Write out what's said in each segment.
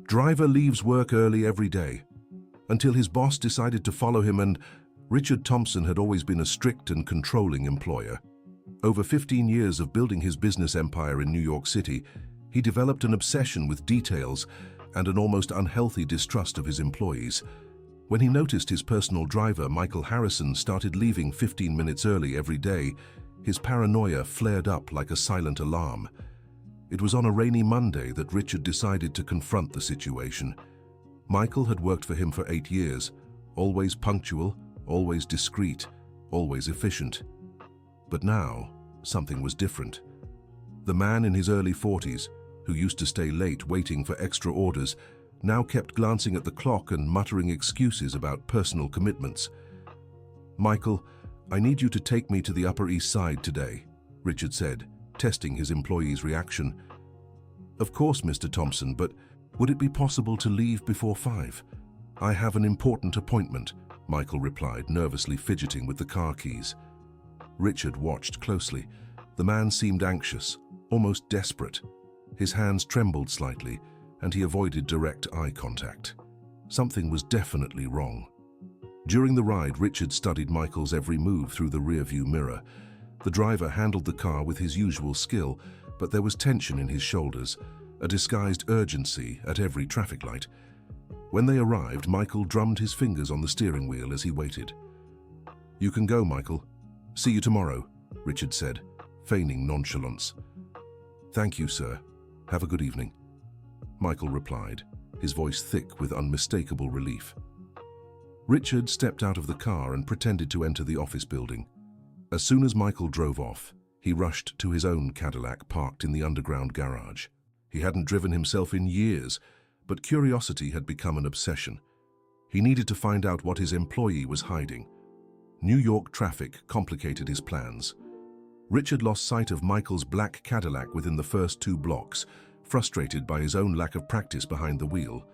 Driver leaves work early every day, until his boss decided to follow him, and Richard Thompson had always been a strict and controlling employer. Over 15 years of building his business empire in New York City, he developed an obsession with details and an almost unhealthy distrust of his employees. When he noticed his personal driver, Michael Harrison, started leaving 15 minutes early every day, his paranoia flared up like a silent alarm. It was on a rainy Monday that Richard decided to confront the situation. Michael had worked for him for 8 years, always punctual, always discreet, always efficient. But now, something was different. The man in his early 40s, who used to stay late waiting for extra orders, now kept glancing at the clock and muttering excuses about personal commitments. "Michael, I need you to take me to the Upper East Side today," Richard said, testing his employee's reaction. "Of course, Mr. Thompson, but would it be possible to leave before 5? "I have an important appointment," Michael replied, nervously fidgeting with the car keys. Richard watched closely. The man seemed anxious, almost desperate. His hands trembled slightly, and he avoided direct eye contact. Something was definitely wrong. During the ride, Richard studied Michael's every move through the rearview mirror. The driver handled the car with his usual skill, but there was tension in his shoulders, a disguised urgency at every traffic light. When they arrived, Michael drummed his fingers on the steering wheel as he waited. "You can go, Michael. See you tomorrow," Richard said, feigning nonchalance. "Thank you, sir. Have a good evening," Michael replied, his voice thick with unmistakable relief. Richard stepped out of the car and pretended to enter the office building. As soon as Michael drove off, he rushed to his own Cadillac parked in the underground garage. He hadn't driven himself in years, but curiosity had become an obsession. He needed to find out what his employee was hiding. New York traffic complicated his plans. Richard lost sight of Michael's black Cadillac within the first 2 blocks, frustrated by his own lack of practice behind the wheel.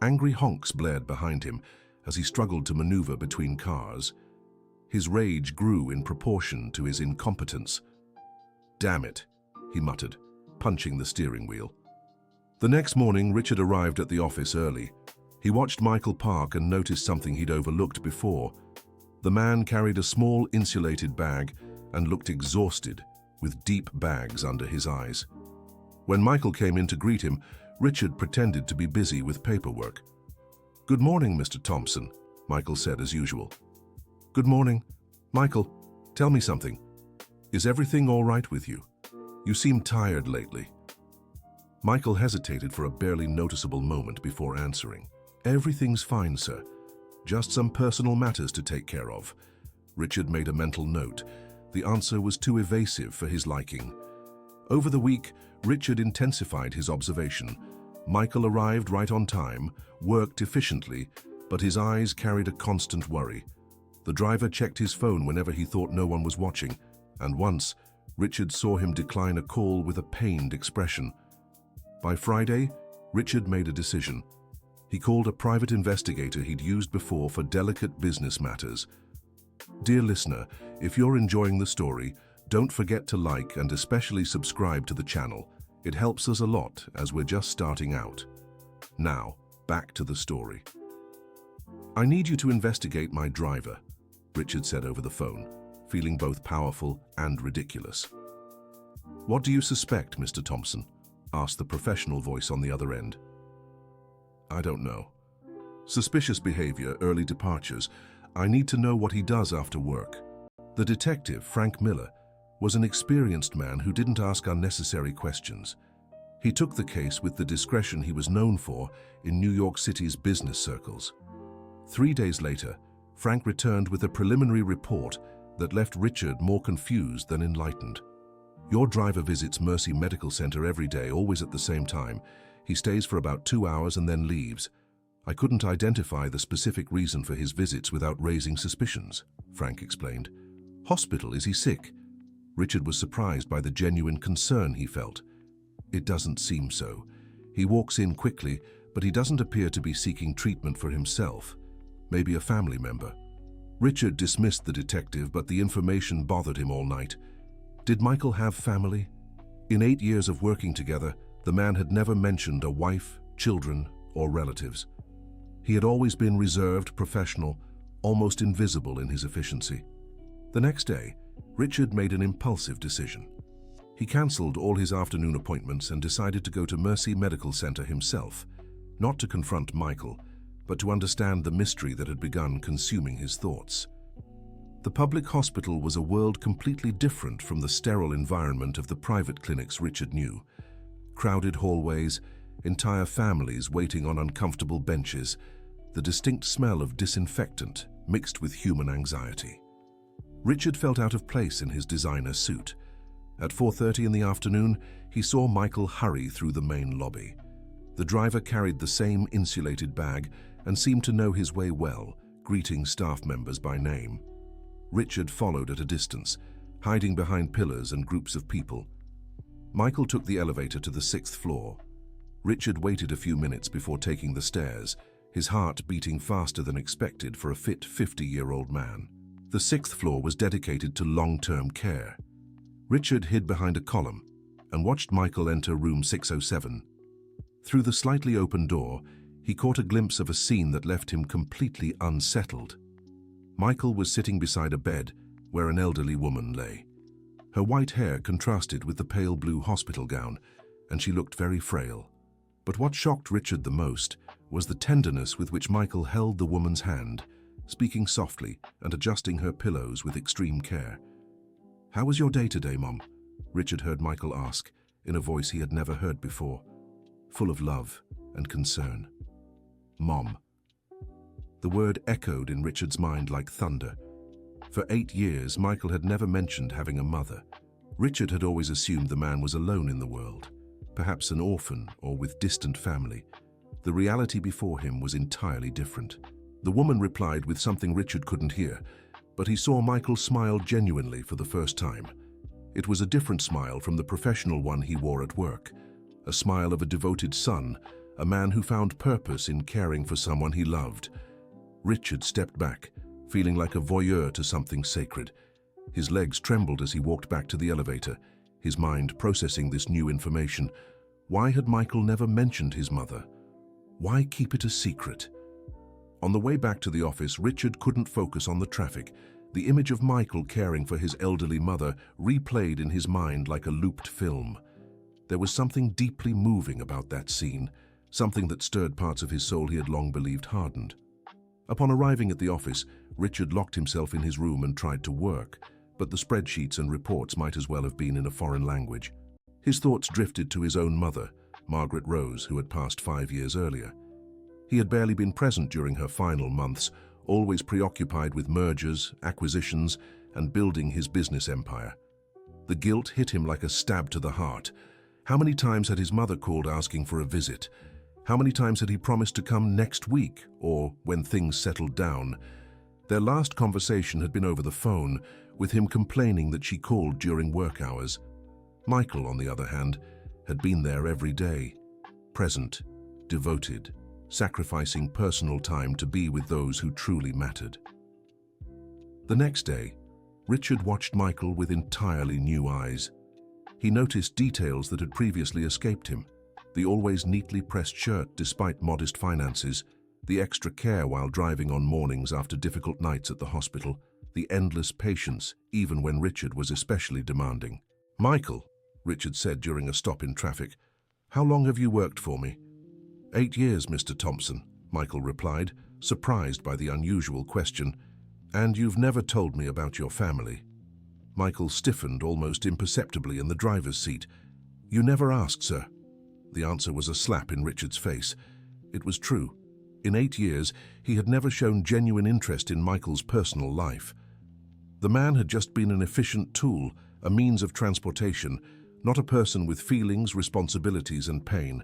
Angry honks blared behind him as he struggled to maneuver between cars. His rage grew in proportion to his incompetence. "Damn it," he muttered, punching the steering wheel. The next morning, Richard arrived at the office early. He watched Michael park and noticed something he'd overlooked before. The man carried a small insulated bag and looked exhausted, with deep bags under his eyes. When Michael came in to greet him, Richard pretended to be busy with paperwork. "Good morning, Mr. Thompson," Michael said as usual. "Good morning. Michael, tell me something. Is everything all right with you? You seem tired lately." Michael hesitated for a barely noticeable moment before answering. "Everything's fine, sir. Just some personal matters to take care of." Richard made a mental note. The answer was too evasive for his liking. Over the week, Richard intensified his observation. Michael arrived right on time, worked efficiently, but his eyes carried a constant worry. The driver checked his phone whenever he thought no one was watching, and once, Richard saw him decline a call with a pained expression. By Friday, Richard made a decision. He called a private investigator he'd used before for delicate business matters. Dear listener, if you're enjoying the story, don't forget to like and especially subscribe to the channel. It helps us a lot as we're just starting out. Now, back to the story. "I need you to investigate my driver," Richard said over the phone, feeling both powerful and ridiculous. "What do you suspect, Mr. Thompson?" asked the professional voice on the other end. "I don't know. Suspicious behavior, early departures. I need to know what he does after work." The detective, Frank Miller, was an experienced man who didn't ask unnecessary questions. He took the case with the discretion he was known for in New York City's business circles. 3 days later, Frank returned with a preliminary report that left Richard more confused than enlightened. "Your driver visits Mercy Medical Center every day, always at the same time. He stays for about 2 hours and then leaves. I couldn't identify the specific reason for his visits without raising suspicions," Frank explained. "Hospital, is he sick?" Richard was surprised by the genuine concern he felt. "It doesn't seem so. He walks in quickly, but he doesn't appear to be seeking treatment for himself. Maybe a family member." Richard dismissed the detective, but the information bothered him all night. Did Michael have family? In 8 years of working together, the man had never mentioned a wife, children, or relatives. He had always been reserved, professional, almost invisible in his efficiency. The next day, Richard made an impulsive decision. He cancelled all his afternoon appointments and decided to go to Mercy Medical Center himself, not to confront Michael, but to understand the mystery that had begun consuming his thoughts. The public hospital was a world completely different from the sterile environment of the private clinics Richard knew. Crowded hallways, entire families waiting on uncomfortable benches, the distinct smell of disinfectant mixed with human anxiety. Richard felt out of place in his designer suit. At 4:30 in the afternoon, he saw Michael hurry through the main lobby. The driver carried the same insulated bag and seemed to know his way well, greeting staff members by name. Richard followed at a distance, hiding behind pillars and groups of people. Michael took the elevator to the 6th floor. Richard waited a few minutes before taking the stairs, his heart beating faster than expected for a fit 50-year-old man. The 6th floor was dedicated to long-term care. Richard hid behind a column and watched Michael enter room 607. Through the slightly open door, he caught a glimpse of a scene that left him completely unsettled. Michael was sitting beside a bed where an elderly woman lay. Her white hair contrasted with the pale blue hospital gown, and she looked very frail. But what shocked Richard the most was the tenderness with which Michael held the woman's hand, speaking softly and adjusting her pillows with extreme care. "How was your day today, Mom?" Richard heard Michael ask, in a voice he had never heard before, full of love and concern. Mom. The word echoed in Richard's mind like thunder. For 8 years, Michael had never mentioned having a mother. Richard had always assumed the man was alone in the world, perhaps an orphan or with distant family. The reality before him was entirely different. The woman replied with something Richard couldn't hear, but he saw Michael smile genuinely for the first time. It was a different smile from the professional one he wore at work, a smile of a devoted son, a man who found purpose in caring for someone he loved. Richard stepped back, feeling like a voyeur to something sacred. His legs trembled as he walked back to the elevator, his mind processing this new information. Why had Michael never mentioned his mother? Why keep it a secret? On the way back to the office, Richard couldn't focus on the traffic. The image of Michael caring for his elderly mother replayed in his mind like a looped film. There was something deeply moving about that scene, something that stirred parts of his soul he had long believed hardened. Upon arriving at the office, Richard locked himself in his room and tried to work, but the spreadsheets and reports might as well have been in a foreign language. His thoughts drifted to his own mother, Margaret Rose, who had passed 5 years earlier. He had barely been present during her final months, always preoccupied with mergers, acquisitions, and building his business empire. The guilt hit him like a stab to the heart. How many times had his mother called asking for a visit? How many times had he promised to come next week, or when things settled down? Their last conversation had been over the phone, with him complaining that she called during work hours. Michael, on the other hand, had been there every day, present, devoted, sacrificing personal time to be with those who truly mattered. The next day, Richard watched Michael with entirely new eyes. He noticed details that had previously escaped him. The always neatly pressed shirt despite modest finances, the extra care while driving on mornings after difficult nights at the hospital, the endless patience even when Richard was especially demanding. "Michael," Richard said during a stop in traffic, "how long have you worked for me?" 8 years, Mr. Thompson," Michael replied, surprised by the unusual question. "And you've never told me about your family." Michael stiffened almost imperceptibly in the driver's seat. "You never asked, sir." The answer was a slap in Richard's face. It was true. In 8 years, he had never shown genuine interest in Michael's personal life. The man had just been an efficient tool, a means of transportation, not a person with feelings, responsibilities, and pain.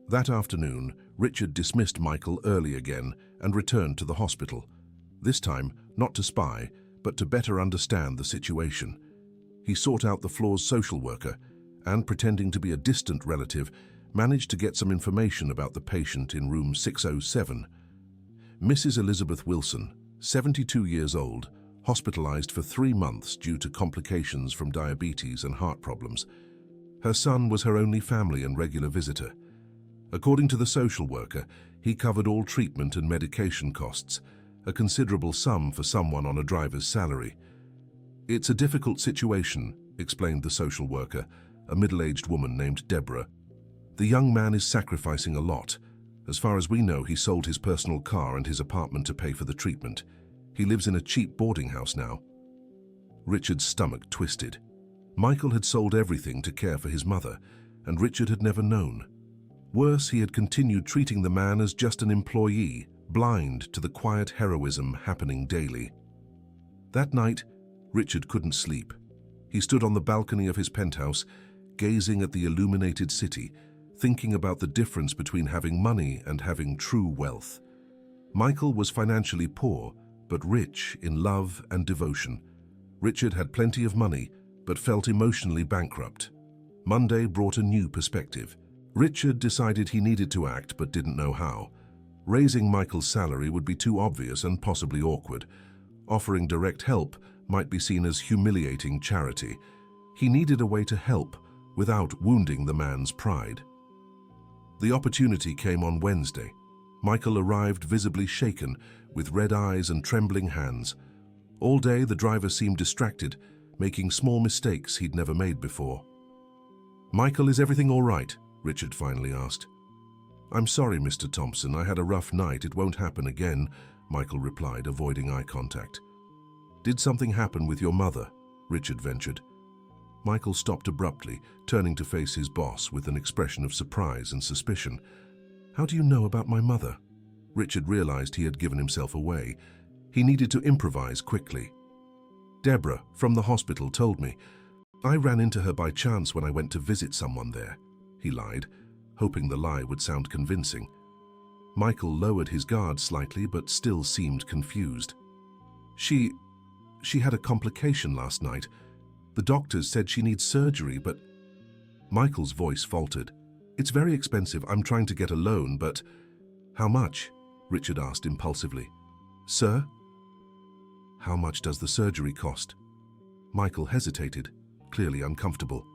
That afternoon, Richard dismissed Michael early again and returned to the hospital. This time, not to spy, but to better understand the situation. He sought out the floor's social worker and, pretending to be a distant relative, managed to get some information about the patient in room 607. Mrs. Elizabeth Wilson, 72 years old, hospitalized for 3 months due to complications from diabetes and heart problems. Her son was her only family and regular visitor. According to the social worker, he covered all treatment and medication costs, a considerable sum for someone on a driver's salary. "It's a difficult situation," explained the social worker, a middle-aged woman named Deborah. "The young man is sacrificing a lot. As far as we know, he sold his personal car and his apartment to pay for the treatment. He lives in a cheap boarding house now." Richard's stomach twisted. Michael had sold everything to care for his mother, and Richard had never known. Worse, he had continued treating the man as just an employee, blind to the quiet heroism happening daily. That night, Richard couldn't sleep. He stood on the balcony of his penthouse, gazing at the illuminated city, thinking about the difference between having money and having true wealth. Michael was financially poor, but rich in love and devotion. Richard had plenty of money, but felt emotionally bankrupt. Monday brought a new perspective. Richard decided he needed to act, but didn't know how. Raising Michael's salary would be too obvious and possibly awkward. Offering direct help might be seen as humiliating charity. He needed a way to help without wounding the man's pride. The opportunity came on Wednesday. Michael arrived visibly shaken, with red eyes and trembling hands. All day the driver seemed distracted, making small mistakes he'd never made before. "Michael, is everything all right?" Richard finally asked. "I'm sorry, Mr. Thompson. I had a rough night. It won't happen again," Michael replied, avoiding eye contact. "Did something happen with your mother?" Richard ventured. Michael stopped abruptly, turning to face his boss with an expression of surprise and suspicion. "How do you know about my mother?" Richard realized he had given himself away. He needed to improvise quickly. "Deborah, from the hospital, told me. I ran into her by chance when I went to visit someone there," he lied, hoping the lie would sound convincing. Michael lowered his guard slightly, but still seemed confused. She had a complication last night. The doctors said she needs surgery, but..." Michael's voice faltered. "It's very expensive. I'm trying to get a loan, but..." "How much?" Richard asked impulsively. "Sir?" "How much does the surgery cost?" Michael hesitated, clearly uncomfortable.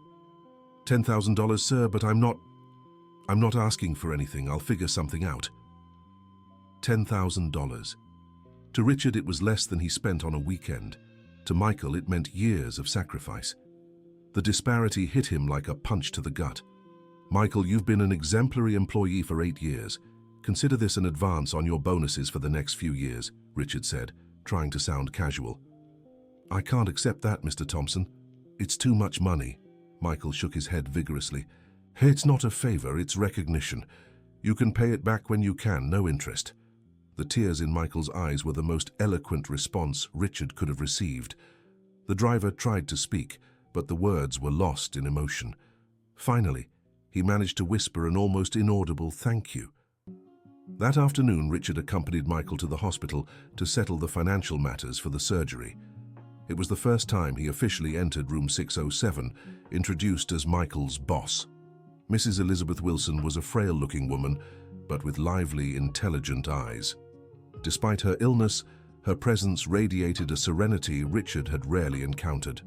$10,000, sir, but I'm not asking for anything. I'll figure something out." $10,000. To Richard, it was less than he spent on a weekend. To Michael, it meant years of sacrifice. The disparity hit him like a punch to the gut. "Michael, you've been an exemplary employee for 8 years. Consider this an advance on your bonuses for the next few years," Richard said, trying to sound casual. "I can't accept that, Mr. Thompson. It's too much money." Michael shook his head vigorously. "It's not a favor, it's recognition. You can pay it back when you can, no interest." The tears in Michael's eyes were the most eloquent response Richard could have received. The driver tried to speak, but the words were lost in emotion. Finally, he managed to whisper an almost inaudible "thank you." That afternoon, Richard accompanied Michael to the hospital to settle the financial matters for the surgery. It was the first time he officially entered room 607, introduced as Michael's boss. Mrs. Elizabeth Wilson was a frail-looking woman, but with lively, intelligent eyes. Despite her illness, her presence radiated a serenity Richard had rarely encountered.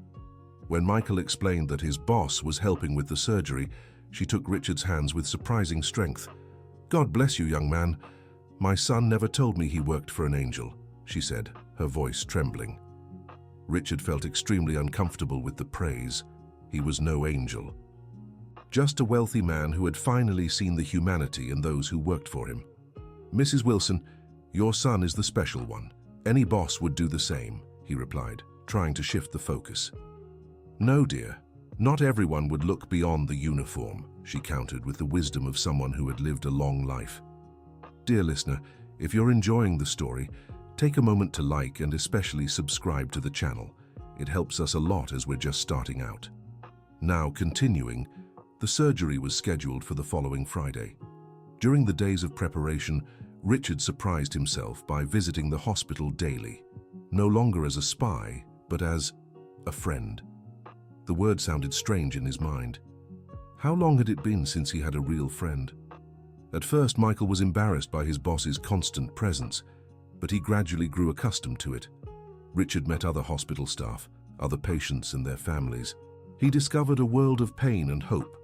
When Michael explained that his boss was helping with the surgery, she took Richard's hands with surprising strength. "God bless you, young man. My son never told me he worked for an angel," she said, her voice trembling. Richard felt extremely uncomfortable with the praise. He was no angel. Just a wealthy man who had finally seen the humanity in those who worked for him. "Mrs. Wilson, your son is the special one. Any boss would do the same," he replied, trying to shift the focus. "No, dear. Not everyone would look beyond the uniform," she countered with the wisdom of someone who had lived a long life. Dear listener, if you're enjoying the story, take a moment to like and especially subscribe to the channel. It helps us a lot as we're just starting out. Now, continuing, the surgery was scheduled for the following Friday. During the days of preparation, Richard surprised himself by visiting the hospital daily, no longer as a spy, but as a friend. The word sounded strange in his mind. How long had it been since he had a real friend? At first, Michael was embarrassed by his boss's constant presence, but he gradually grew accustomed to it. Richard met other hospital staff, other patients and their families. He discovered a world of pain and hope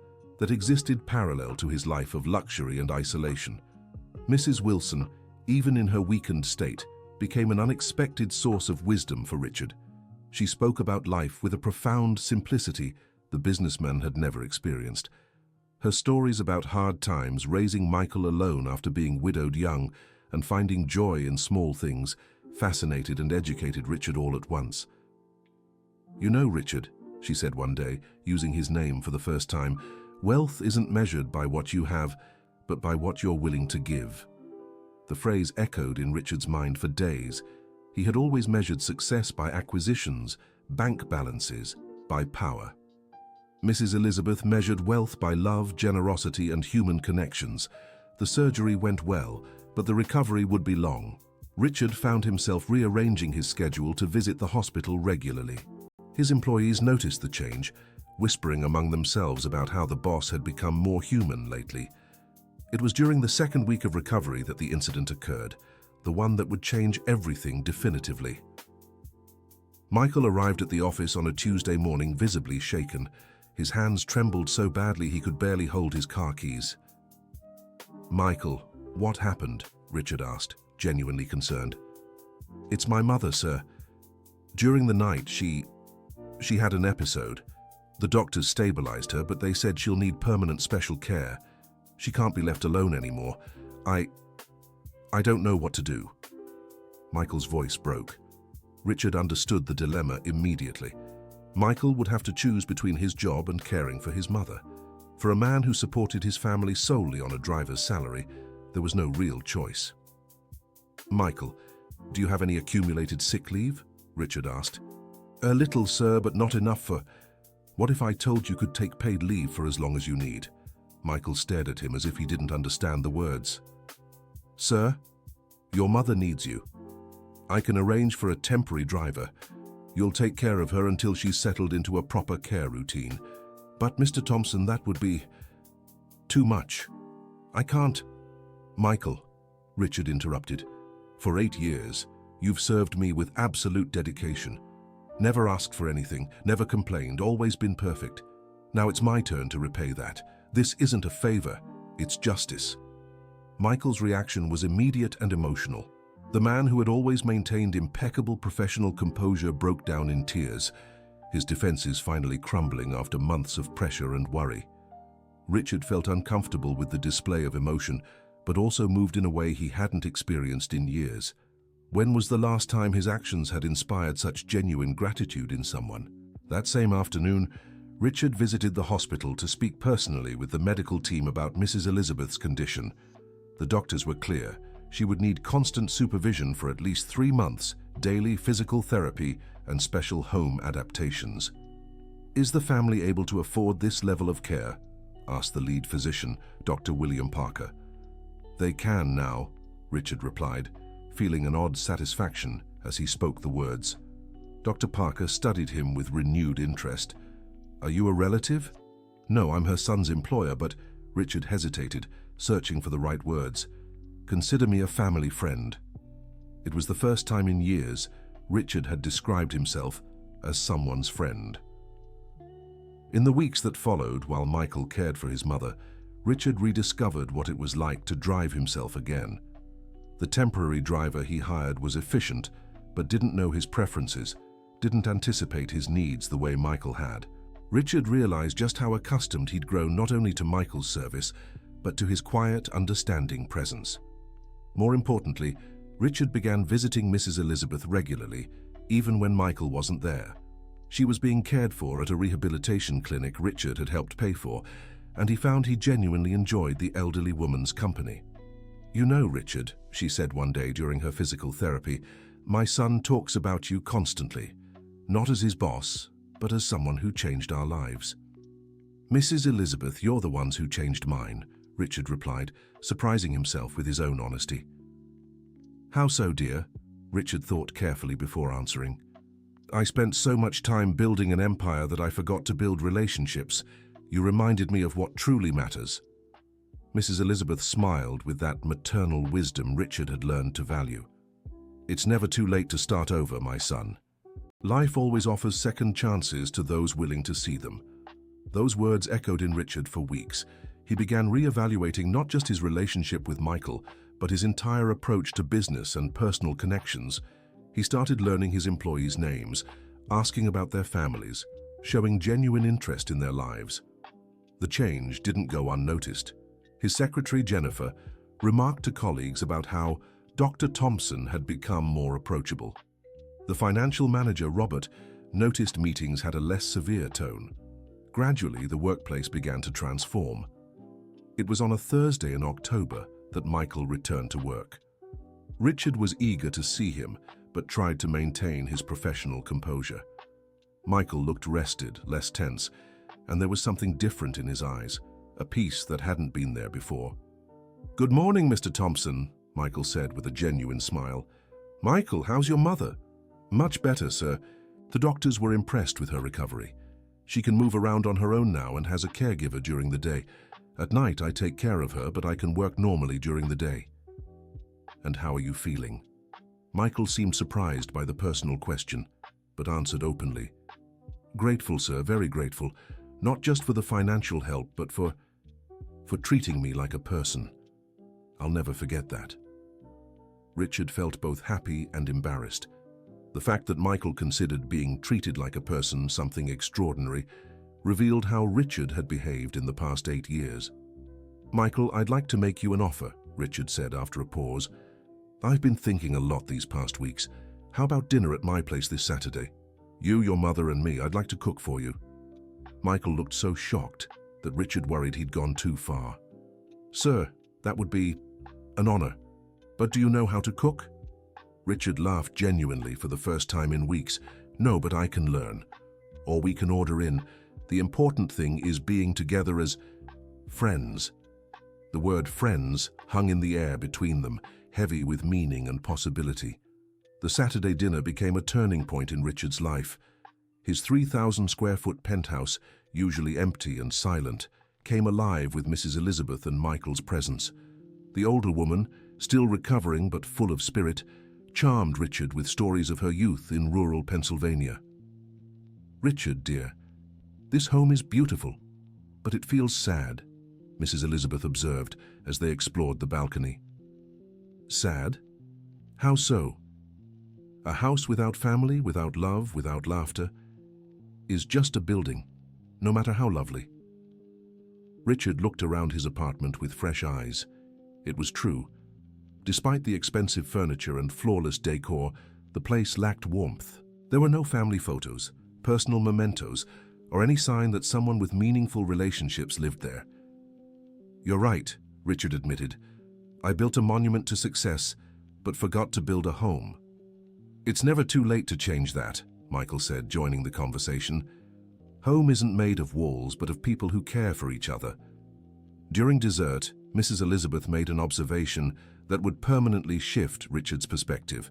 that existed parallel to his life of luxury and isolation. Mrs. Wilson, even in her weakened state, became an unexpected source of wisdom for Richard. She spoke about life with a profound simplicity the businessman had never experienced. Her stories about hard times, raising Michael alone after being widowed young, and finding joy in small things, fascinated and educated Richard all at once. "You know, Richard," she said one day, using his name for the first time, "wealth isn't measured by what you have, but by what you're willing to give." The phrase echoed in Richard's mind for days. He had always measured success by acquisitions, bank balances, by power. Mrs. Elizabeth measured wealth by love, generosity, and human connections. The surgery went well, but the recovery would be long. Richard found himself rearranging his schedule to visit the hospital regularly. His employees noticed the change, whispering among themselves about how the boss had become more human lately. It was during the second week of recovery that the incident occurred, the one that would change everything definitively. Michael arrived at the office on a Tuesday morning visibly shaken. His hands trembled so badly he could barely hold his car keys. "Michael, what happened?" Richard asked, genuinely concerned. "It's my mother, sir. During the night, she had an episode. The doctors stabilized her, but they said she'll need permanent special care. She can't be left alone anymore. I don't know what to do." Michael's voice broke. Richard understood the dilemma immediately. Michael would have to choose between his job and caring for his mother. For a man who supported his family solely on a driver's salary, there was no real choice. "Michael, do you have any accumulated sick leave?" Richard asked. "A little, sir, but not enough for—" "What if I told you could take paid leave for as long as you need?" Michael stared at him as if he didn't understand the words. "Sir, your mother needs you. I can arrange for a temporary driver. You'll take care of her until she's settled into a proper care routine. But, Mr. Thompson, that would be too much. I can't—" "Michael," Richard interrupted, "for 8 years, you've served me with absolute dedication. Never asked for anything, never complained, always been perfect. Now it's my turn to repay that. This isn't a favor, it's justice." Michael's reaction was immediate and emotional. The man who had always maintained impeccable professional composure broke down in tears, his defenses finally crumbling after months of pressure and worry. Richard felt uncomfortable with the display of emotion, but also moved in a way he hadn't experienced in years. When was the last time his actions had inspired such genuine gratitude in someone? That same afternoon, Richard visited the hospital to speak personally with the medical team about Mrs. Elizabeth's condition. The doctors were clear. She would need constant supervision for at least 3 months, daily physical therapy, and special home adaptations. "Is the family able to afford this level of care?" asked the lead physician, Dr. William Parker. "They can now," Richard replied, feeling an odd satisfaction as he spoke the words. Dr. Parker studied him with renewed interest. "Are you a relative?" "No, I'm her son's employer, but—" Richard hesitated, searching for the right words. "Consider me a family friend." It was the first time in years Richard had described himself as someone's friend. In the weeks that followed, while Michael cared for his mother, Richard rediscovered what it was like to drive himself again. The temporary driver he hired was efficient, but didn't know his preferences, didn't anticipate his needs the way Michael had. Richard realized just how accustomed he'd grown not only to Michael's service, but to his quiet, understanding presence. More importantly, Richard began visiting Mrs. Elizabeth regularly, even when Michael wasn't there. She was being cared for at a rehabilitation clinic Richard had helped pay for, and he found he genuinely enjoyed the elderly woman's company. "You know, Richard," she said one day during her physical therapy, "my son talks about you constantly, not as his boss, but as someone who changed our lives." "Mrs. Elizabeth, you're the ones who changed mine," Richard replied, surprising himself with his own honesty. "How so, dear?" Richard thought carefully before answering. "I spent so much time building an empire that I forgot to build relationships. You reminded me of what truly matters." Mrs. Elizabeth smiled with that maternal wisdom Richard had learned to value. "It's never too late to start over, my son. Life always offers second chances to those willing to see them. Those words echoed in Richard for weeks. He began re-evaluating not just his relationship with Michael, but his entire approach to business and personal connections. He started learning his employees' names, asking about their families, showing genuine interest in their lives. The change didn't go unnoticed. His secretary, Jennifer, remarked to colleagues about how Dr. Thompson had become more approachable. The financial manager, Robert, noticed meetings had a less severe tone. Gradually, the workplace began to transform. It was on a Thursday in October that Michael returned to work. Richard was eager to see him, but tried to maintain his professional composure. Michael looked rested, less tense, and there was something different in his eyes, a peace that hadn't been there before. "Good morning, Mr. Thompson," Michael said with a genuine smile. "Michael, how's your mother?" "Much better, sir. The doctors were impressed with her recovery. She can move around on her own now and has a caregiver during the day. At night, I take care of her, but I can work normally during the day." "And how are you feeling?" Michael seemed surprised by the personal question, but answered openly. "Grateful, sir, very grateful. Not just for the financial help, but for treating me like a person. I'll never forget that." Richard felt both happy and embarrassed. The fact that Michael considered being treated like a person something extraordinary revealed how Richard had behaved in the past 8 years. "Michael, I'd like to make you an offer," Richard said after a pause. "I've been thinking a lot these past weeks. How about dinner at my place this Saturday? You, your mother, and me. I'd like to cook for you." Michael looked so shocked that Richard worried he'd gone too far. "Sir, that would be an honor. But do you know how to cook?" Richard laughed genuinely for the first time in weeks. "No, but I can learn. Or we can order in. The important thing is being together as friends." The word friends hung in the air between them, heavy with meaning and possibility. The Saturday dinner became a turning point in Richard's life. His 3,000-square-foot penthouse, usually empty and silent, came alive with Mrs. Elizabeth and Michael's presence. The older woman, still recovering but full of spirit, charmed Richard with stories of her youth in rural Pennsylvania. "Richard, dear, this home is beautiful, but it feels sad," Mrs. Elizabeth observed as they explored the balcony. "Sad? How so?" "A house without family, without love, without laughter, is just a building, no matter how lovely." Richard looked around his apartment with fresh eyes. It was true. Despite the expensive furniture and flawless decor, the place lacked warmth. There were no family photos, personal mementos, or any sign that someone with meaningful relationships lived there. "You're right," Richard admitted. "I built a monument to success, but forgot to build a home." "It's never too late to change that," Michael said, joining the conversation. "Home isn't made of walls, but of people who care for each other." During dessert, Mrs. Elizabeth made an observation that would permanently shift Richard's perspective.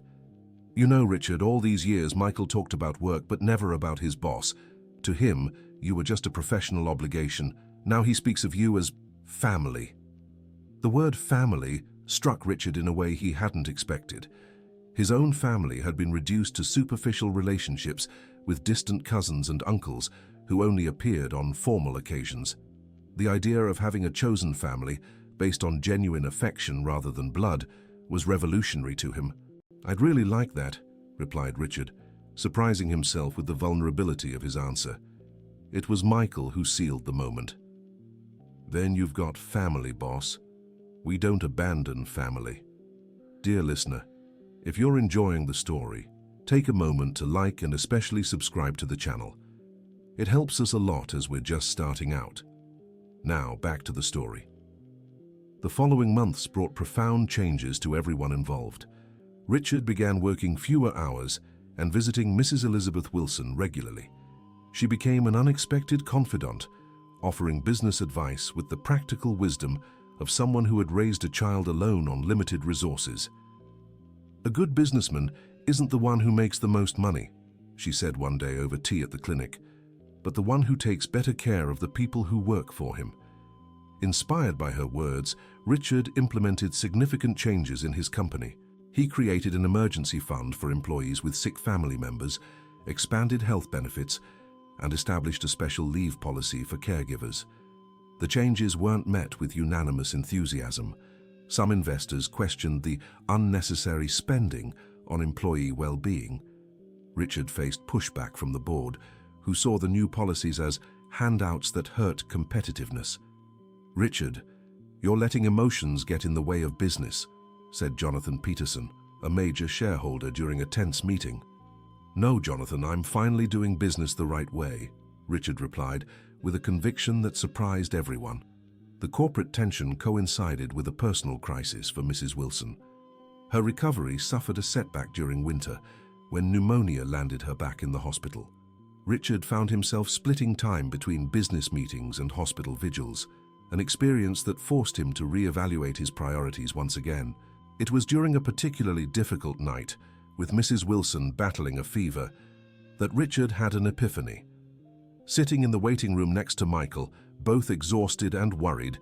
"You know, Richard, all these years Michael talked about work but never about his boss. To him, you were just a professional obligation. Now he speaks of you as family." The word family struck Richard in a way he hadn't expected. His own family had been reduced to superficial relationships with distant cousins and uncles who only appeared on formal occasions. The idea of having a chosen family, based on genuine affection rather than blood, was revolutionary to him. "I'd really like that," replied Richard, surprising himself with the vulnerability of his answer. It was Michael who sealed the moment. "Then you've got family, boss. We don't abandon family." Dear listener, if you're enjoying the story, take a moment to like and especially subscribe to the channel. It helps us a lot as we're just starting out. Now, back to the story. The following months brought profound changes to everyone involved. Richard began working fewer hours and visiting Mrs. Elizabeth Wilson regularly. She became an unexpected confidant, offering business advice with the practical wisdom of someone who had raised a child alone on limited resources. "A good businessman isn't the one who makes the most money," she said one day over tea at the clinic, "but the one who takes better care of the people who work for him." Inspired by her words, Richard implemented significant changes in his company. He created an emergency fund for employees with sick family members, expanded health benefits, and established a special leave policy for caregivers. The changes weren't met with unanimous enthusiasm. Some investors questioned the unnecessary spending on employee well-being. Richard faced pushback from the board, who saw the new policies as handouts that hurt competitiveness. "Richard, you're letting emotions get in the way of business," said Jonathan Peterson, a major shareholder, during a tense meeting. "No, Jonathan, I'm finally doing business the right way," Richard replied, with a conviction that surprised everyone. The corporate tension coincided with a personal crisis for Mrs. Wilson. Her recovery suffered a setback during winter, when pneumonia landed her back in the hospital. Richard found himself splitting time between business meetings and hospital vigils, an experience that forced him to reevaluate his priorities once again. It was during a particularly difficult night, with Mrs. Wilson battling a fever, that Richard had an epiphany. Sitting in the waiting room next to Michael, both exhausted and worried,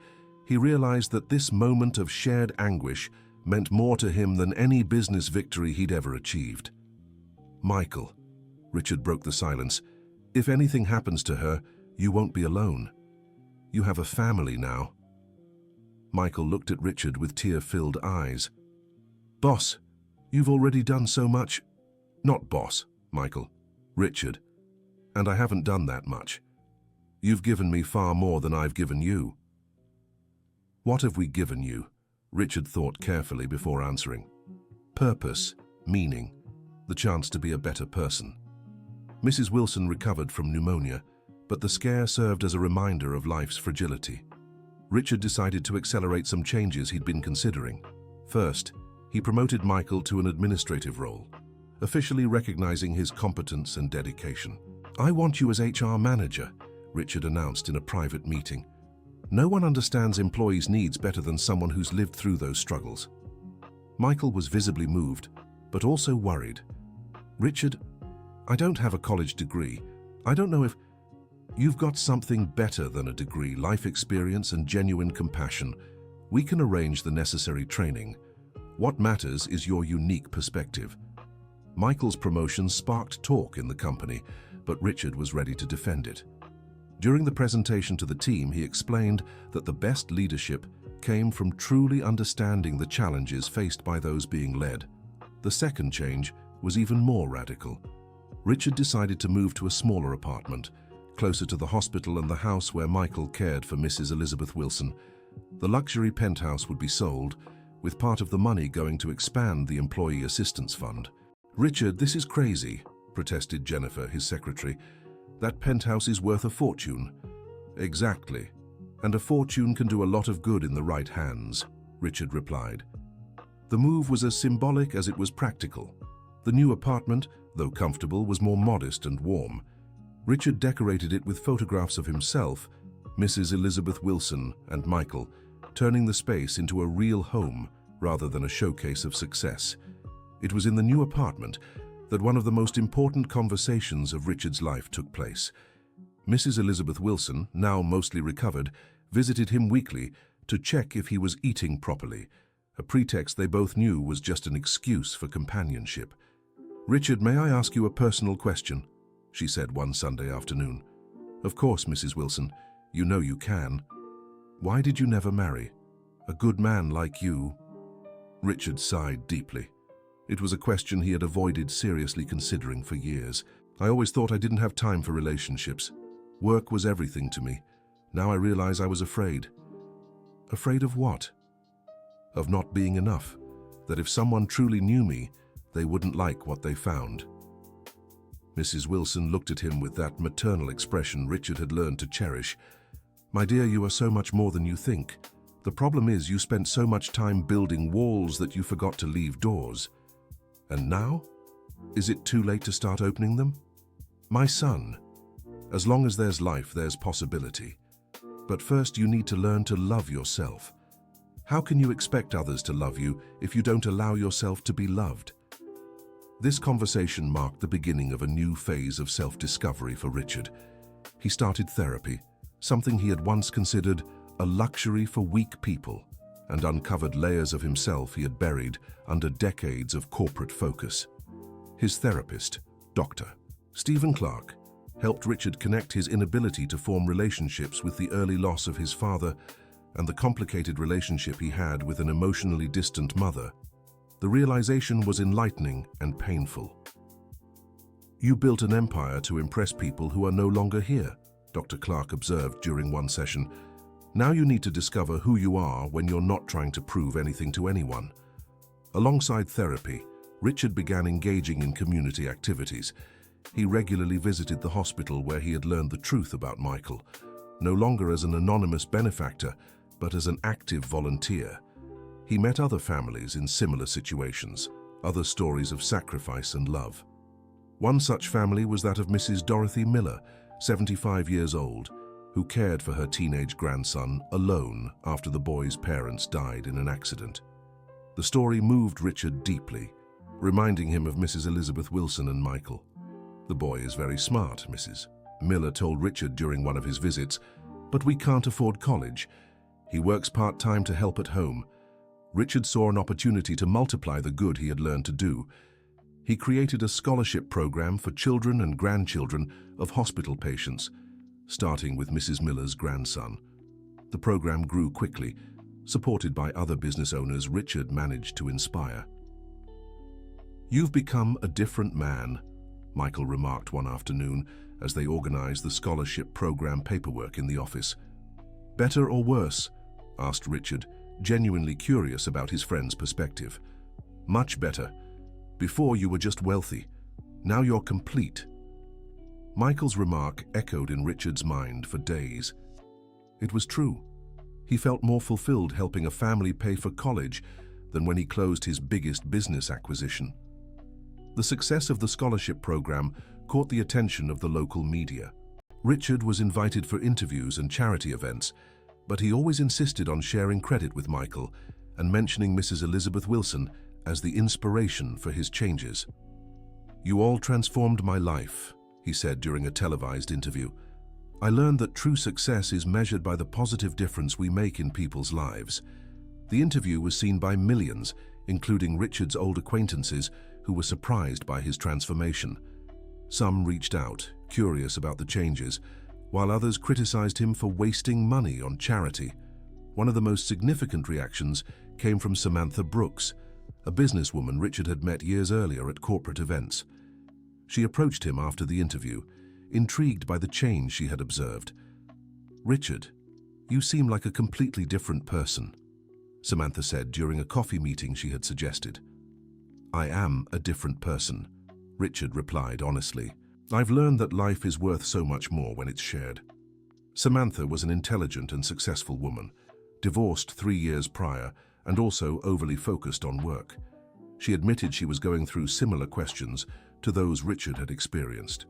he realized that this moment of shared anguish meant more to him than any business victory he'd ever achieved. "Michael," Richard broke the silence, "if anything happens to her, you won't be alone. You have a family now." Michael looked at Richard with tear-filled eyes. "Boss, you've already done so much." "Not boss, Michael. Richard. And I haven't done that much. You've given me far more than I've given you." "What have we given you?" Richard thought carefully before answering. "Purpose, meaning, the chance to be a better person." Mrs. Wilson recovered from pneumonia, but the scare served as a reminder of life's fragility. Richard decided to accelerate some changes he'd been considering. First, he promoted Michael to an administrative role, officially recognizing his competence and dedication. "I want you as HR manager," Richard announced in a private meeting. "No one understands employees' needs better than someone who's lived through those struggles." Michael was visibly moved, but also worried. "Richard, I don't have a college degree. I don't know if..." "You've got something better than a degree, life experience and genuine compassion. We can arrange the necessary training. What matters is your unique perspective." Michael's promotion sparked talk in the company, but Richard was ready to defend it. During the presentation to the team, he explained that the best leadership came from truly understanding the challenges faced by those being led. The second change was even more radical. Richard decided to move to a smaller apartment, closer to the hospital and the house where Michael cared for Mrs. Elizabeth Wilson. The luxury penthouse would be sold, with part of the money going to expand the Employee Assistance Fund. "Richard, this is crazy," protested Jennifer, his secretary. "That penthouse is worth a fortune." "Exactly. And a fortune can do a lot of good in the right hands," Richard replied. The move was as symbolic as it was practical. The new apartment, though comfortable, was more modest and warm. Richard decorated it with photographs of himself, Mrs. Elizabeth Wilson, and Michael, turning the space into a real home rather than a showcase of success. It was in the new apartment that one of the most important conversations of Richard's life took place. Mrs. Elizabeth Wilson, now mostly recovered, visited him weekly to check if he was eating properly, a pretext they both knew was just an excuse for companionship. "Richard, may I ask you a personal question?" she said one Sunday afternoon. "Of course, Mrs. Wilson. You know you can. Why did you never marry? A good man like you." Richard sighed deeply. It was a question he had avoided seriously considering for years. "I always thought I didn't have time for relationships. Work was everything to me. Now I realize I was afraid." "Afraid of what?" "Of not being enough. That if someone truly knew me, they wouldn't like what they found." Mrs. Wilson looked at him with that maternal expression Richard had learned to cherish. "My dear, you are so much more than you think. The problem is you spent so much time building walls that you forgot to leave doors. And now? Is it too late to start opening them?" "My son, as long as there's life, there's possibility. But first you need to learn to love yourself. How can you expect others to love you if you don't allow yourself to be loved?" This conversation marked the beginning of a new phase of self-discovery for Richard. He started therapy, something he had once considered a luxury for weak people, and uncovered layers of himself he had buried under decades of corporate focus. His therapist, Dr. Stephen Clark, helped Richard connect his inability to form relationships with the early loss of his father and the complicated relationship he had with an emotionally distant mother. The realization was enlightening and painful. "You built an empire to impress people who are no longer here," Dr. Clark observed during one session. "Now you need to discover who you are when you're not trying to prove anything to anyone." Alongside therapy, Richard began engaging in community activities. He regularly visited the hospital where he had learned the truth about Michael, no longer as an anonymous benefactor, but as an active volunteer. He met other families in similar situations, other stories of sacrifice and love. One such family was that of Mrs. Dorothy Miller, 75 years old, who cared for her teenage grandson alone after the boy's parents died in an accident. The story moved Richard deeply, reminding him of Mrs. Elizabeth Wilson and Michael. "The boy is very smart," Mrs. Miller told Richard during one of his visits, "but we can't afford college. He works part-time to help at home." Richard saw an opportunity to multiply the good he had learned to do. He created a scholarship program for children and grandchildren of hospital patients, starting with Mrs. Miller's grandson. The program grew quickly, supported by other business owners Richard managed to inspire. "You've become a different man," Michael remarked one afternoon as they organized the scholarship program paperwork in the office. "Better or worse?" asked Richard, genuinely curious about his friend's perspective. "Much better. Before you were just wealthy. Now you're complete." Michael's remark echoed in Richard's mind for days. It was true. He felt more fulfilled helping a family pay for college than when he closed his biggest business acquisition. The success of the scholarship program caught the attention of the local media. Richard was invited for interviews and charity events, but he always insisted on sharing credit with Michael and mentioning Mrs. Elizabeth Wilson as the inspiration for his changes. "You all transformed my life," he said during a televised interview. "I learned that true success is measured by the positive difference we make in people's lives." The interview was seen by millions, including Richard's old acquaintances who were surprised by his transformation. Some reached out, curious about the changes, while others criticized him for wasting money on charity. One of the most significant reactions came from Samantha Brooks, a businesswoman Richard had met years earlier at corporate events. She approached him after the interview, intrigued by the change she had observed. "Richard, you seem like a completely different person," Samantha said during a coffee meeting she had suggested. "I am a different person," Richard replied honestly. "I've learned that life is worth so much more when it's shared." Samantha was an intelligent and successful woman, divorced 3 years prior and also overly focused on work. She admitted she was going through similar questions to those Richard had experienced.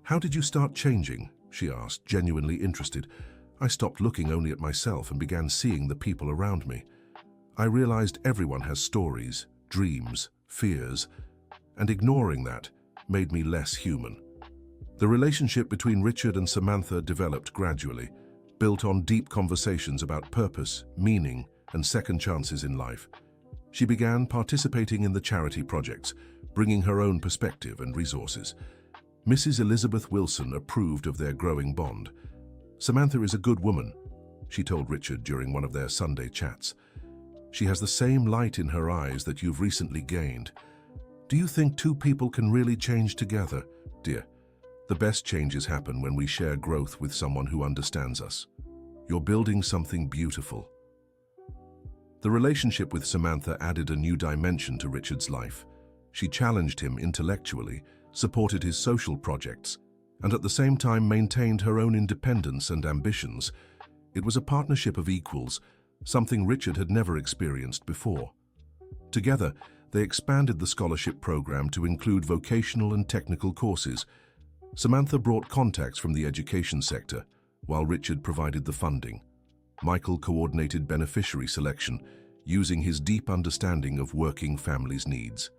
"How did you start changing?" she asked, genuinely interested. "I stopped looking only at myself and began seeing the people around me. I realized everyone has stories, dreams, fears, and ignoring that made me less human." The relationship between Richard and Samantha developed gradually, built on deep conversations about purpose, meaning, and second chances in life. She began participating in the charity projects, bringing her own perspective and resources. Mrs. Elizabeth Wilson approved of their growing bond. "Samantha is a good woman," she told Richard during one of their Sunday chats. "She has the same light in her eyes that you've recently gained. Do you think two people can really change together, dear? The best changes happen when we share growth with someone who understands us. You're building something beautiful." The relationship with Samantha added a new dimension to Richard's life. She challenged him intellectually, supported his social projects, and at the same time maintained her own independence and ambitions. It was a partnership of equals, something Richard had never experienced before. Together, they expanded the scholarship program to include vocational and technical courses. Samantha brought contacts from the education sector, while Richard provided the funding. Michael coordinated beneficiary selection, using his deep understanding of working families' needs.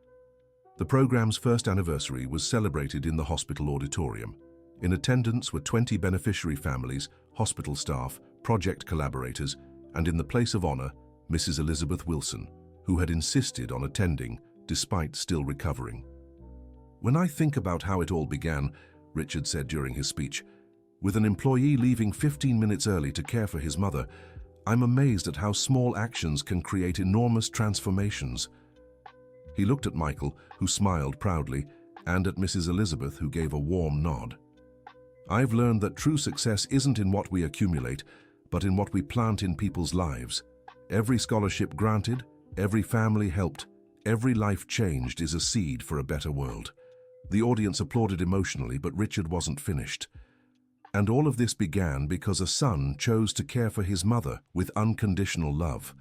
The program's first anniversary was celebrated in the hospital auditorium. In attendance were 20 beneficiary families, hospital staff, project collaborators, and in the place of honor, Mrs. Elizabeth Wilson, who had insisted on attending despite still recovering. When I think about how it all began, Richard said during his speech. "With an employee leaving 15 minutes early to care for his mother, I'm amazed at how small actions can create enormous transformations." He looked at Michael, who smiled proudly, and at Mrs. Elizabeth, who gave a warm nod. "I've learned that true success isn't in what we accumulate, but in what we plant in people's lives. Every scholarship granted, every family helped, every life changed is a seed for a better world." The audience applauded emotionally, but Richard wasn't finished. "And all of this began because a son chose to care for his mother with unconditional love.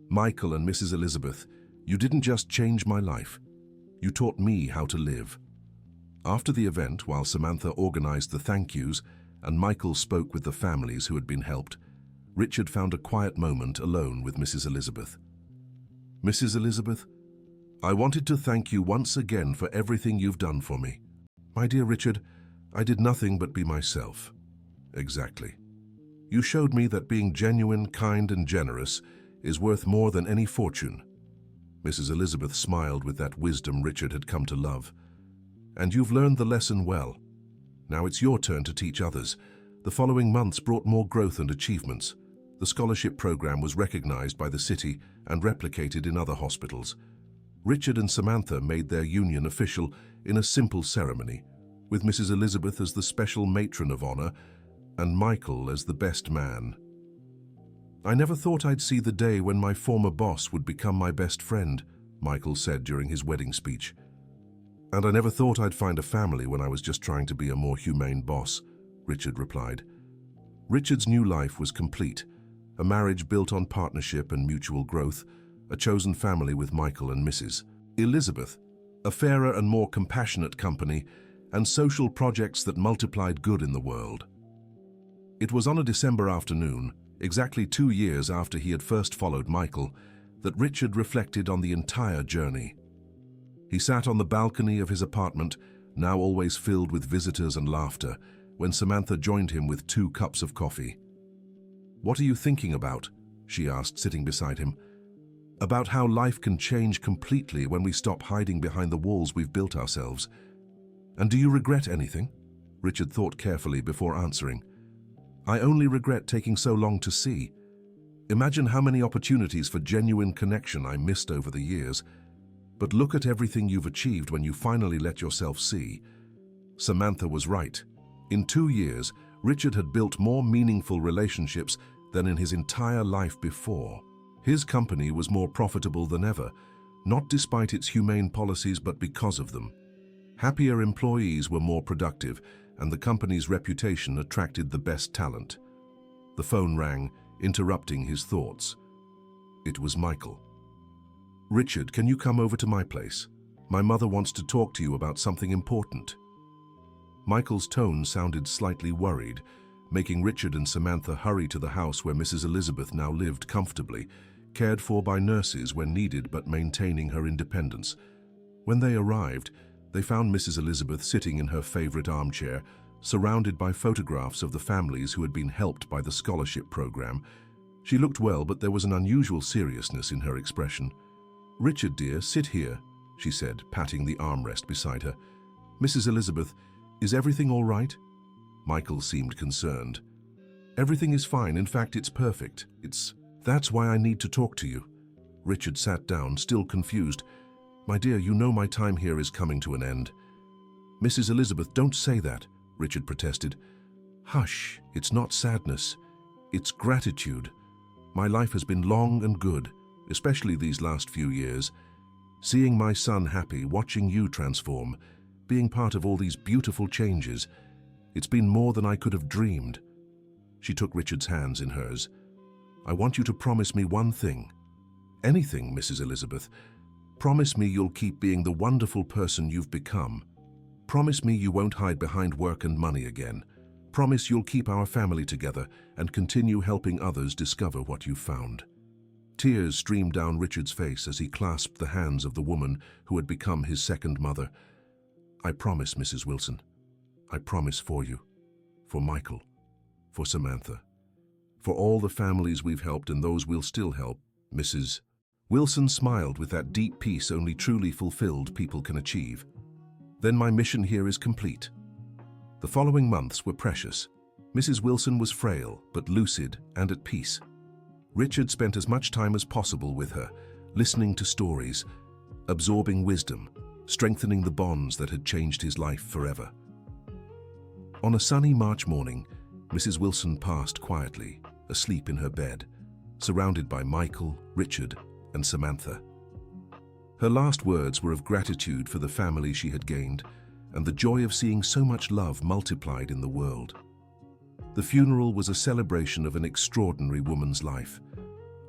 Michael and Mrs. Elizabeth, you didn't just change my life. You taught me how to live." After the event, while Samantha organized the thank yous and Michael spoke with the families who had been helped, Richard found a quiet moment alone with Mrs. Elizabeth. "Mrs. Elizabeth, I wanted to thank you once again for everything you've done for me." "My dear Richard, I did nothing but be myself." "Exactly. You showed me that being genuine, kind, and generous is worth more than any fortune." Mrs. Elizabeth smiled with that wisdom Richard had come to love. "And you've learned the lesson well. Now it's your turn to teach others." The following months brought more growth and achievements. The scholarship program was recognized by the city and replicated in other hospitals. Richard and Samantha made their union official in a simple ceremony, with Mrs. Elizabeth as the special matron of honor and Michael as the best man. "I never thought I'd see the day when my former boss would become my best friend," Michael said during his wedding speech. "And I never thought I'd find a family when I was just trying to be a more humane boss," Richard replied. Richard's new life was complete, a marriage built on partnership and mutual growth, a chosen family with Michael and Mrs. Elizabeth, a fairer and more compassionate company, and social projects that multiplied good in the world. It was on a December afternoon, exactly 2 years after he had first followed Michael, that Richard reflected on the entire journey. He sat on the balcony of his apartment, now always filled with visitors and laughter, when Samantha joined him with 2 cups of coffee. "What are you thinking about?" she asked, sitting beside him. "About how life can change completely when we stop hiding behind the walls we've built ourselves. And do you regret anything?" Richard thought carefully before answering. "I only regret taking so long to see. Imagine how many opportunities for genuine connection I missed over the years. But look at everything you've achieved when you finally let yourself see." Samantha was right. In 2 years, Richard had built more meaningful relationships than in his entire life before. His company was more profitable than ever, not despite its humane policies but because of them. Happier employees were more productive, and the company's reputation attracted the best talent. The phone rang, interrupting his thoughts. It was Michael. "Richard, can you come over to my place? My mother wants to talk to you about something important." Michael's tone sounded slightly worried, making Richard and Samantha hurry to the house where Mrs. Elizabeth now lived comfortably, cared for by nurses when needed but maintaining her independence. When they arrived, they found Mrs. Elizabeth sitting in her favorite armchair, surrounded by photographs of the families who had been helped by the scholarship program. She looked well, but there was an unusual seriousness in her expression. "Richard, dear, sit here," she said, patting the armrest beside her. "Mrs. Elizabeth, is everything all right?" Michael seemed concerned. "Everything is fine. In fact, it's perfect. That's why I need to talk to you." Richard sat down, still confused. "My dear, you know my time here is coming to an end." "Mrs. Elizabeth, don't say that," Richard protested. "Hush, it's not sadness. It's gratitude. My life has been long and good, especially these last few years. Seeing my son happy, watching you transform, being part of all these beautiful changes, it's been more than I could have dreamed." She took Richard's hands in hers. "I want you to promise me one thing." "Anything, Mrs. Elizabeth. Promise me you'll keep being the wonderful person you've become. Promise me you won't hide behind work and money again. Promise you'll keep our family together and continue helping others discover what you've found." Tears streamed down Richard's face as he clasped the hands of the woman who had become his second mother. "I promise, Mrs. Wilson. I promise for you, for Michael, for Samantha, for all the families we've helped and those we'll still help, Mrs. Wilson smiled with that deep peace only truly fulfilled people can achieve. "Then my mission here is complete. The following months were precious. Mrs. Wilson was frail, but lucid and at peace. Richard spent as much time as possible with her, listening to stories, absorbing wisdom, strengthening the bonds that had changed his life forever. On a sunny March morning, Mrs. Wilson passed quietly, asleep in her bed, surrounded by Michael, Richard, and Samantha. Her last words were of gratitude for the family she had gained and the joy of seeing so much love multiplied in the world. The funeral was a celebration of an extraordinary woman's life.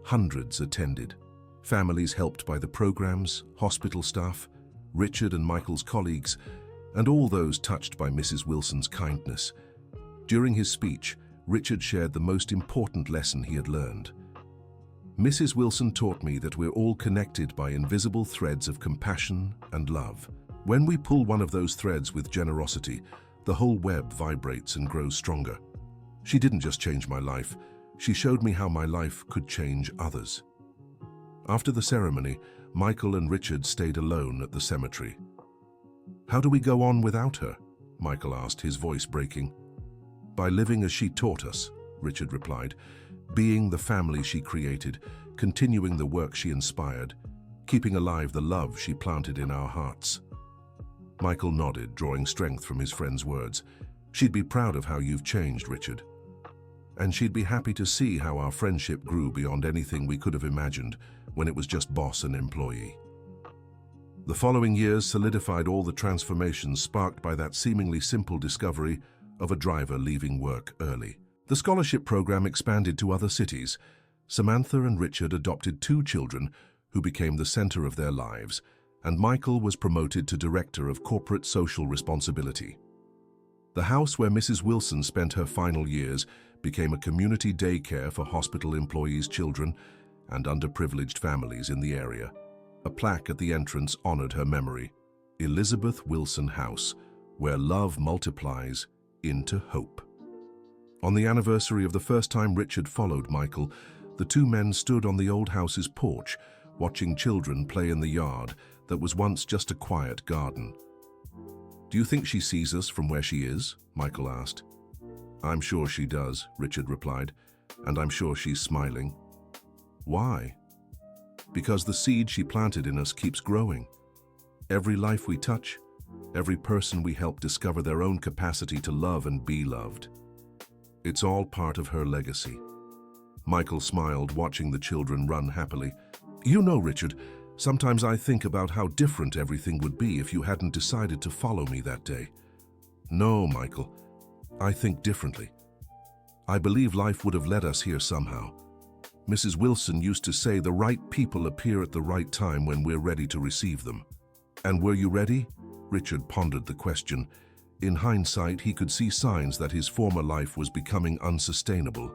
Hundreds attended, families helped by the programs, hospital staff, Richard and Michael's colleagues, and all those touched by Mrs. Wilson's kindness. During his speech, Richard shared the most important lesson he had learned. Mrs. Wilson taught me that we're all connected by invisible threads of compassion and love. When we pull one of those threads with generosity, the whole web vibrates and grows stronger. She didn't just change my life, she showed me how my life could change others. After the ceremony, Michael and Richard stayed alone at the cemetery. "How do we go on without her?" Michael asked, his voice breaking. "By living as she taught us," Richard replied, "being the family she created, continuing the work she inspired, keeping alive the love she planted in our hearts." Michael nodded, drawing strength from his friend's words. "She'd be proud of how you've changed, Richard. And she'd be happy to see how our friendship grew beyond anything we could have imagined when it was just boss and employee." The following years solidified all the transformations sparked by that seemingly simple discovery of a driver leaving work early. The scholarship program expanded to other cities. Samantha and Richard adopted 2 children who became the center of their lives, and Michael was promoted to Director of Corporate Social Responsibility. The house where Mrs. Wilson spent her final years became a community daycare for hospital employees' children and underprivileged families in the area. A plaque at the entrance honored her memory, Elizabeth Wilson House, where love multiplies into hope. On the anniversary of the first time Richard followed Michael, the 2 men stood on the old house's porch, watching children play in the yard that was once just a quiet garden. "Do you think she sees us from where she is?" Michael asked. "I'm sure she does," Richard replied, "and I'm sure she's smiling." "Why?" "Because the seed she planted in us keeps growing. Every life we touch, every person we help discover their own capacity to love and be loved. It's all part of her legacy." Michael smiled, watching the children run happily. "You know, Richard, sometimes I think about how different everything would be if you hadn't decided to follow me that day." "No, Michael, I think differently. I believe life would have led us here somehow. Mrs. Wilson used to say the right people appear at the right time when we're ready to receive them." "And were you ready?" Richard pondered the question. In hindsight, he could see signs that his former life was becoming unsustainable.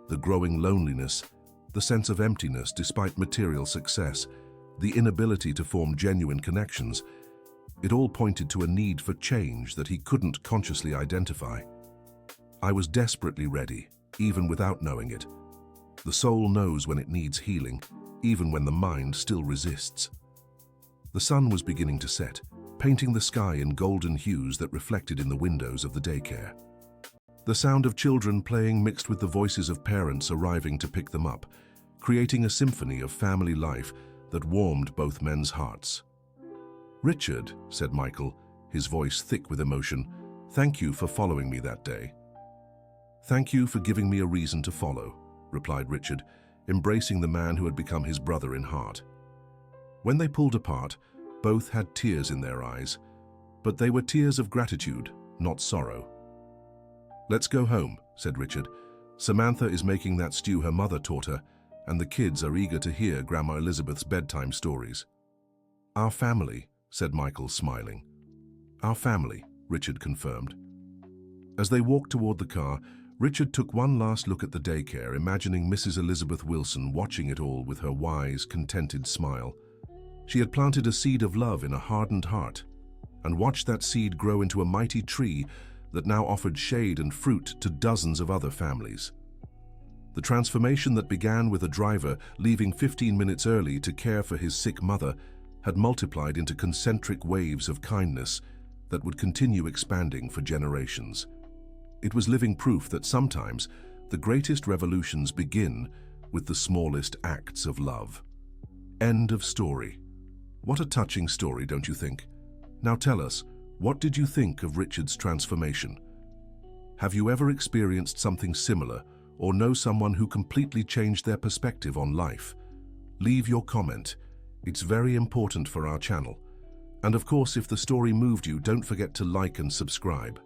The growing loneliness, the sense of emptiness despite material success, the inability to form genuine connections. It all pointed to a need for change that he couldn't consciously identify. "I was desperately ready, even without knowing it. The soul knows when it needs healing, even when the mind still resists." The sun was beginning to set, painting the sky in golden hues that reflected in the windows of the daycare. The sound of children playing mixed with the voices of parents arriving to pick them up, creating a symphony of family life that warmed both men's hearts. "Richard," said Michael, his voice thick with emotion, "thank you for following me that day." "Thank you for giving me a reason to follow," replied Richard, embracing the man who had become his brother in heart. When they pulled apart, both had tears in their eyes, but they were tears of gratitude, not sorrow. "Let's go home," said Richard. "Samantha is making that stew her mother taught her, and the kids are eager to hear Grandma Elizabeth's bedtime stories." "Our family," said Michael, smiling. "Our family," Richard confirmed. As they walked toward the car, Richard took one last look at the daycare, imagining Mrs. Elizabeth Wilson watching it all with her wise, contented smile. She had planted a seed of love in a hardened heart, and watched that seed grow into a mighty tree that now offered shade and fruit to dozens of other families. The transformation that began with a driver leaving 15 minutes early to care for his sick mother had multiplied into concentric waves of kindness that would continue expanding for generations. It was living proof that sometimes the greatest revolutions begin with the smallest acts of love. End of story. What a touching story, don't you think? Now tell us, what did you think of Richard's transformation? Have you ever experienced something similar or know someone who completely changed their perspective on life? Leave your comment. It's very important for our channel. And of course, if the story moved you, don't forget to like and subscribe.